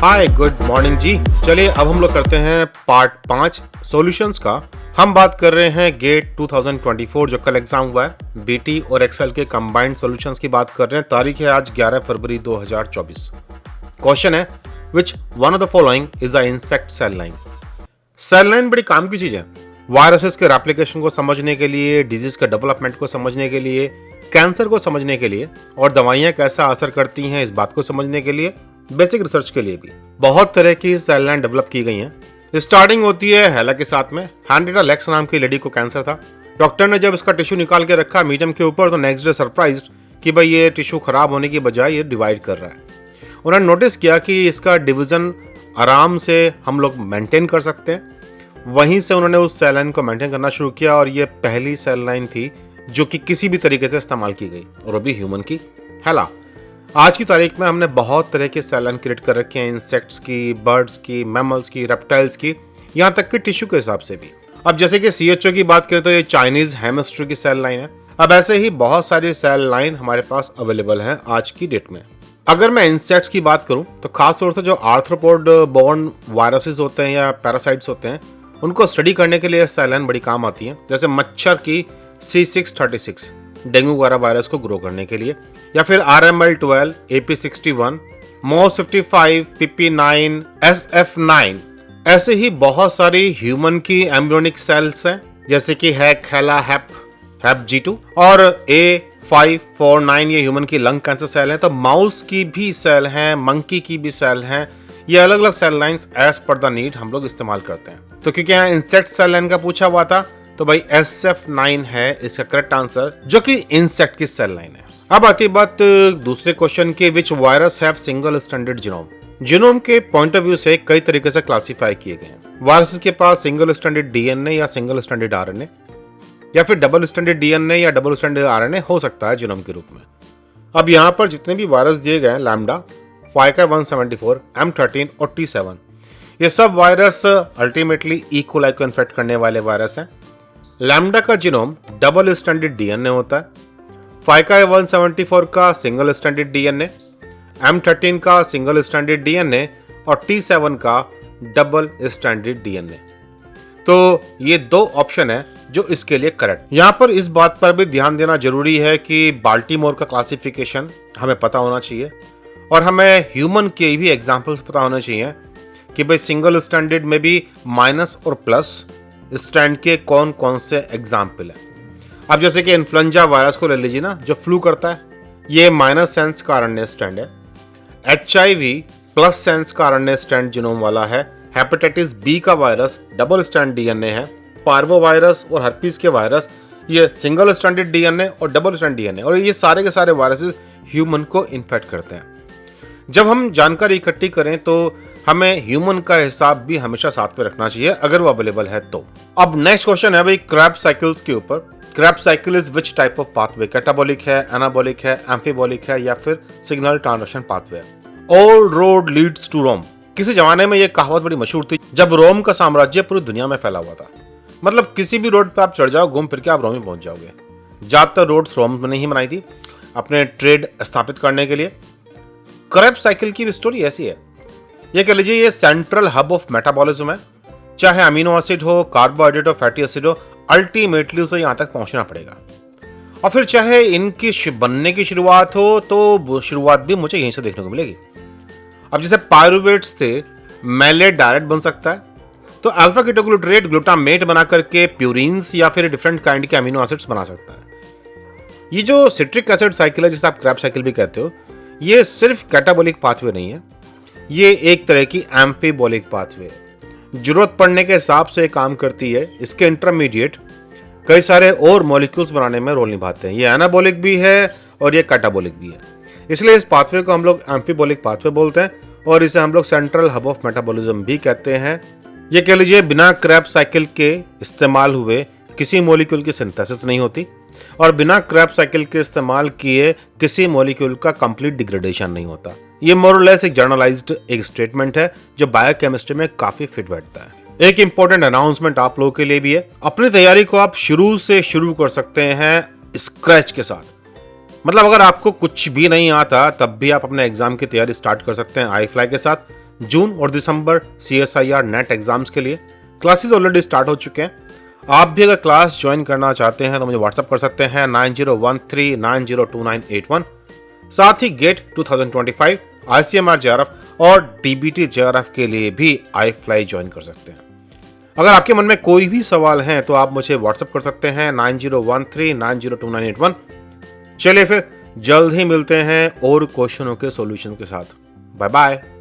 Hi good morning जी। चलिए अब हम लोग करते हैं पार्ट 5 सॉल्यूशंस का। हम बात कर रहे हैं गेट 2024 जो कल एग्जाम हुआ है। बीटी और एक्सेल के कंबाइंड सॉल्यूशंस की बात कर रहे हैं। तारीख है आज 11 फरवरी 2024। क्वेश्चन है which one of the following is a insect cell line. Cell line बड़ी काम की चीज है। वायरसेस के रेप्लिकेशन को समझने के लिए, डिजीज के डेवलपमेंट को समझने के लिए, कैंसर को समझने के लिए और दवाइयां कैसा असर करती हैं इस बात को समझने के लिए, बेसिक रिसर्च के लिए भी बहुत तरह की सेल लाइन डेवलप की गई हैं। स्टार्टिंग होती है हेला के साथ में। हैंड्रिटा लेक्स नाम की लेडी को कैंसर था। डॉक्टर ने जब इसका टिश्यू निकाल के रखा मीडियम के ऊपर तो नेक्स्ट डे सरप्राइज्ड कि भाई ये टिश्यू खराब होने की बजाय ये डिवाइड कर रहा है। उन्होंने नोटिस किया कि इसका डिवीजन आराम से हम लोग मेंटेन कर सकते हैं। वहीं से उन्होंने उस सेल लाइन को मेंटेन करना शुरू किया और ये पहली सेल लाइन थी जो कि किसी भी तरीके से इस्तेमाल की गई और वो भी ह्यूमन की हेला। आज की तारीख में हमने बहुत तरह के सेल लाइन क्रिएट कर रखे हैं, इंसेक्ट्स की, बर्ड्स की, मैमल्स की, रेप्टाइल्स की, यहाँ तक कि टिश्यू के हिसाब से भी। अब जैसे कि CHO की बात करें तो ये चाइनीज हेमिस्ट्री की सेल लाइन है। अब ऐसे ही बहुत सारी सेल लाइन हमारे पास अवेलेबल हैं आज की डेट में। अगर मैं इंसेक्ट्स की बात करूं तो खास तौर से जो आर्थ्रोपोड बोर्न वायरसेस होते हैं या पैरासाइट्स होते हैं उनको स्टडी करने के लिए सेल लाइन बड़ी काम आती है। जैसे मच्छर की C636 डेंगू वगैरह वायरस को ग्रो करने के लिए, या फिर RML12, AP61, MOS55, PP9, SF9। ऐसे ही बहुत सारी ह्यूमन की एम्ब्रियोनिक सेल्स हैं जैसे कि हैक, हेला, हैप G2 और A549 ये ह्यूमन की लंग कैंसर सेल हैं। तो माउस की भी सेल हैं, मंकी की भी सेल हैं। ये अलग अलग cell lines as per the need हम लोग इस्तेमाल करते हैं। तो क्योंकि यहाँ इंसेक्ट सेल लाइन का पूछा हुआ था तो भाई SF9 है इसका करेक्ट आंसर, जो कि इंसेक्ट की सेल लाइन है। अब आती बात दूसरे क्वेश्चन के, which virus have single standard genome. Genome के पॉइंट ऑफ व्यू से कई तरीके से क्लासिफाई किए गए हैं। वायरसेस के पास सिंगल स्टैंडर्ड DNA या सिंगल स्टैंडर्ड RNA या फिर डबल स्टैंडर्ड DNA या डबल स्टैंडर्ड RNA हो सकता है जीनोम के रूप में। अब यहाँ पर जितने भी वायरस दिए गए हैं, लैम्डा, फाइका 174, M13 और T7, ये सब वायरस अल्टीमेटली ई कोलाई को इन्फेक्ट करने वाले वायरस हैं। लैम्डा का जीनोम डबल स्टैंडर्ड DNA होता है, फाइका 174 का सिंगल स्टैंडर्ड DNA, M13 का सिंगल स्टैंडर्ड DNA और T7 का डबल स्टैंडर्ड DNA। तो ये दो ऑप्शन है जो इसके लिए करेक्ट। यहाँ पर इस बात पर भी ध्यान देना जरूरी है कि बाल्टीमोर का क्लासिफिकेशन हमें पता होना चाहिए और हमें ह्यूमन के भी एग्जाम्पल्स पता होने चाहिए कि भाई सिंगल स्टैंडर्ड में भी माइनस और प्लस स्टैंड के कौन कौन से एग्जाम्पल है। अब जैसे कि इन्फ्लुएंजा वायरस को ले लीजिए ना, जो फ्लू करता है, ये माइनस सेंस का RNA स्टैंड है। HIV प्लस सेंस का RNA स्टैंड जीनोम वाला है। हेपेटाइटिस B का वायरस डबल स्टैंड DNA है। पार्वो वायरस और हर्पीस के वायरस ये सिंगल स्टैंडर्ड DNA और डबल स्टैंड DNA, और ये सारे के सारे वायरसेस ह्यूमन को इन्फेक्ट करते हैं। जब हम जानकारी इकट्ठी करें तो हमें ह्यूमन का हिसाब भी हमेशा साथ में रखना चाहिए अगर वो अवेलेबल है तो। अब नेक्स्ट क्वेश्चन है भाई क्रैब साइकिल्स के ऊपर। Krebs cycle is which type of pathway. Catabolic है, एनाबॉलिक है, एम्फीबॉलिक है या फिर सिग्नल ट्रांसडक्शन पाथवे है। ऑल रोड लीड्स टू रोम। किसी जमाने में ये कहावत बड़ी मशहूर थी जब रोम का साम्राज्य पूरी दुनिया में फैला हुआ था। मतलब किसी भी रोड पे आप चढ़ जाओ, घूम फिर के आप रोम ही पहुंच जाओगे। ज्यादातर रोड्स रोम ने ही बनाई थी अपने ट्रेड स्थापित करने के लिए। क्रैब साइकिल की स्टोरी ऐसी है, ये कह लीजिए ये सेंट्रल हब ऑफ मेटाबॉलिज्म है। चाहे अमीनो एसिड हो, कार्बोहाइड्रेट हो, फैटी एसिड हो, अल्टीमेटली उसे यहां तक पहुंचना पड़ेगा। और फिर चाहे इनकी बनने की शुरुआत हो तो शुरुआत भी मुझे यहीं से देखने को मिलेगी। अब जैसे पायरुवेट्स थे, मैलेट डायरेक्ट बन सकता है, तो अल्फा कीटोग्लूटरेट ग्लूटामेट बना करके प्यूरिन्स या फिर डिफरेंट काइंड के अमीनो एसिड्स बना सकता है। ये जो सिट्रिक एसिड साइकिल है जिसे आप क्रैब साइकिल भी कहते हो, ये सिर्फ कैटाबॉलिक पाथवे नहीं है, ये एक तरह की एम्फीबॉलिक पाथवे है। जरूरत पड़ने के हिसाब से काम करती है। इसके इंटरमीडिएट कई सारे और मॉलिक्यूल्स बनाने में रोल निभाते हैं। ये एनाबॉलिक भी है और ये कैटाबॉलिक भी है, इसलिए इस पाथवे को हम लोग एम्फीबॉलिक पाथवे बोलते हैं और इसे हम लोग सेंट्रल हब ऑफ मेटाबॉलिज्म भी कहते हैं। ये कह लीजिए बिना क्रैब साइकिल के इस्तेमाल हुए किसी मॉलिक्यूल की सिंथेसिस नहीं होती और बिना क्रैब साइकिल के इस्तेमाल किए किसी मॉलिक्यूल का कंप्लीट डिग्रेडेशन नहीं होता। ये मोरलेस एक जर्नलाइज्ड एक स्टेटमेंट है जो बायोकेमिस्ट्री में काफी फिट बैठता है। एक इंपॉर्टेंट अनाउंसमेंट आप लोगों के लिए भी है, अपनी तैयारी को आप शुरू से शुरू कर सकते हैं स्क्रैच के साथ। मतलब अगर आपको कुछ भी नहीं आता तब भी आप अपने एग्जाम की तैयारी स्टार्ट कर सकते हैं आई फ्लाई के साथ। जून और दिसंबर CSIR नेट एग्जाम्स के लिए। क्लासेस ऑलरेडी स्टार्ट हो चुके हैं। आप भी अगर क्लास ज्वाइन करना चाहते हैं तो मुझे व्हाट्सअप कर सकते हैं 9013902981। साथ ही गेट 2025, ICMR JRF और DBT JRF के लिए भी iFly ज्वाइन कर सकते हैं। अगर आपके मन में कोई भी सवाल है तो आप मुझे व्हाट्सएप कर सकते हैं 9013902981। चलिए फिर जल्द ही मिलते हैं और क्वेश्चनों के सॉल्यूशन के साथ। Bye bye.